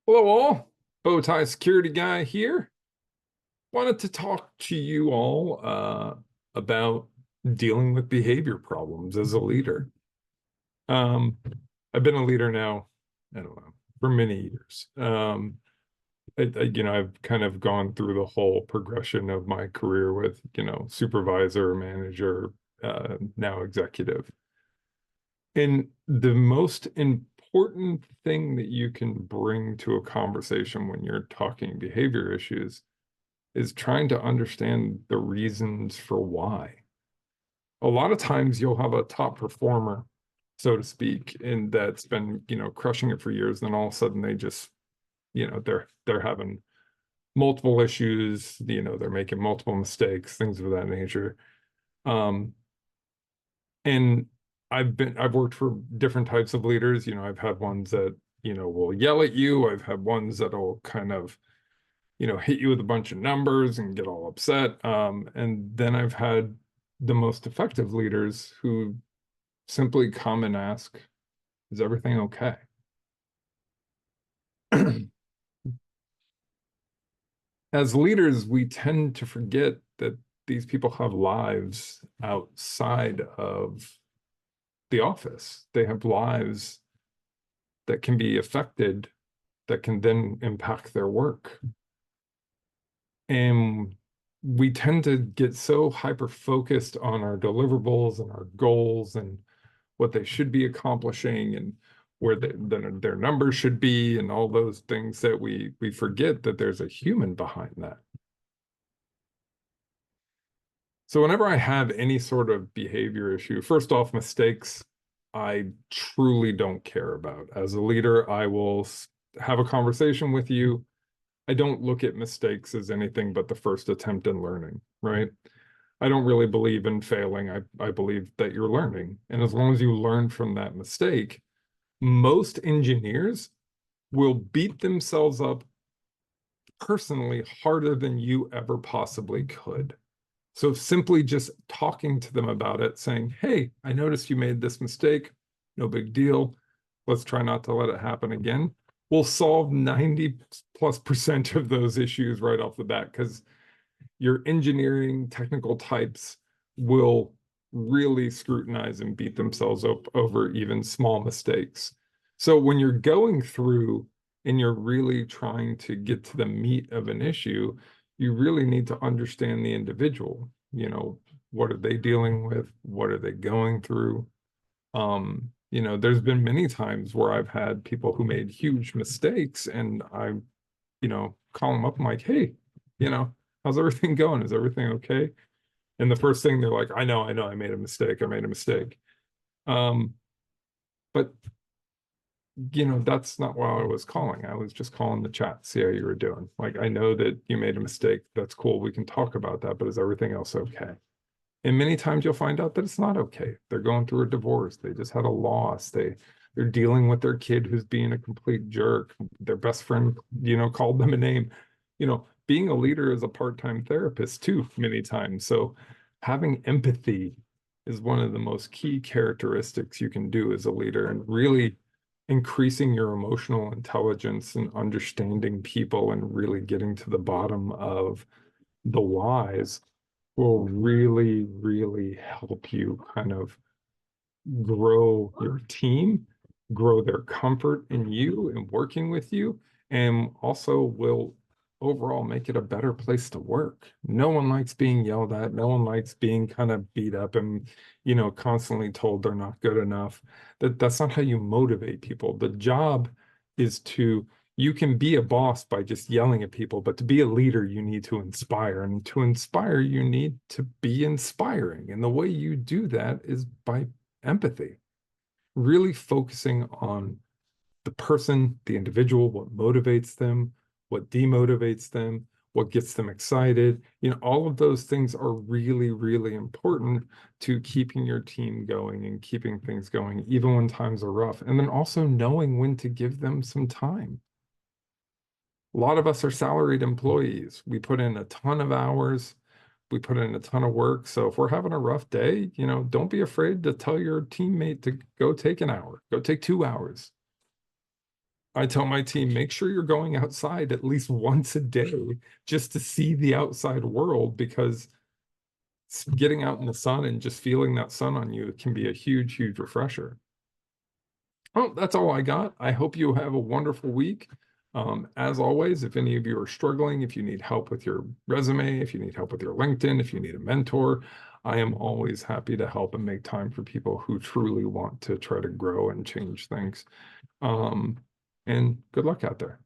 Hello all, BowTieSecurityGuy here. Wanted to talk to you all about dealing with behavior problems as a leader. Um, I've been a leader now, I don't know, for many years. I've kind of gone through the whole progression of my career with, supervisor, manager, now executive. And the most important thing that you can bring to a conversation when you're talking behavior issues is trying to understand the reasons for why. A lot of times you'll have a top performer, so to speak, and that's been, crushing it for years, then all of a sudden they just, they're having multiple issues, they're making multiple mistakes, things of that nature. Um, and I've worked for different types of leaders. I've had ones that, will yell at you. I've had ones that'll kind of, hit you with a bunch of numbers and get all upset. And then I've had the most effective leaders who simply come and ask, is everything okay? As leaders, we tend to forget that these people have lives outside of the office. They have lives that can be affected, that can then impact their work. And we tend to get so hyper focused on our deliverables and our goals and what they should be accomplishing and where their numbers should be and all those things that we forget that there's a human behind that. So whenever I have any sort of behavior issue, first off, mistakes, I truly don't care about. As a leader, I will have a conversation with you. I don't look at mistakes as anything but the first attempt in learning, right? I don't really believe in failing. I believe that you're learning. And as long as you learn from that mistake, most engineers will beat themselves up personally harder than you ever possibly could. So simply just talking to them about it, saying, hey, I noticed you made this mistake. No big deal. Let's try not to let it happen again. Will solve 90+% of those issues right off the bat because your engineering technical types will really scrutinize and beat themselves up over even small mistakes. So when you're going through and you're really trying to get to the meat of an issue, you really need to understand the individual. What are they dealing with? What are they going through? There's been many times where I've had people who made huge mistakes and I, call them up. I'm like, hey, you know, how's everything going? Is everything okay? And the first thing they're like, I know, I made a mistake. I made a mistake. Um, but that's not why I was calling. I was just calling the chat, see how you were doing. Like, I know that you made a mistake. That's cool. We can talk about that, but is everything else okay? And many times you'll find out that it's not okay. They're going through a divorce. They just had a loss. They're dealing with their kid who's being a complete jerk. Their best friend, called them a name. Being a leader is a part-time therapist too, many times. So having empathy is one of the most key characteristics you can do as a leader and really increasing your emotional intelligence and understanding people and really getting to the bottom of the whys will really, really help you kind of grow your team, grow their comfort in you and working with you, and also will overall make it a better place to work. No one likes being yelled at. No one likes being kind of beat up and, constantly told they're not good enough. That's not how you motivate people. The job is to you can be a boss by just yelling at people, but to be a leader, you need to inspire. And to inspire, you need to be inspiring. And the way you do that is by empathy, really focusing on the person, the individual, what motivates them, what demotivates them, what gets them excited. All of those things are really, really important to keeping your team going and keeping things going, even when times are rough. And then also knowing when to give them some time. A lot of us are salaried employees. We put in a ton of hours. We put in a ton of work. So if we're having a rough day, don't be afraid to tell your teammate to go take an hour, go take 2 hours. I tell my team, make sure you're going outside at least once a day just to see the outside world, because getting out in the sun and just feeling that sun on you can be a huge, huge refresher. Oh, that's all I got. I hope you have a wonderful week. As always, if any of you are struggling, if you need help with your resume, if you need help with your LinkedIn, if you need a mentor, I am always happy to help and make time for people who truly want to try to grow and change things. And good luck out there.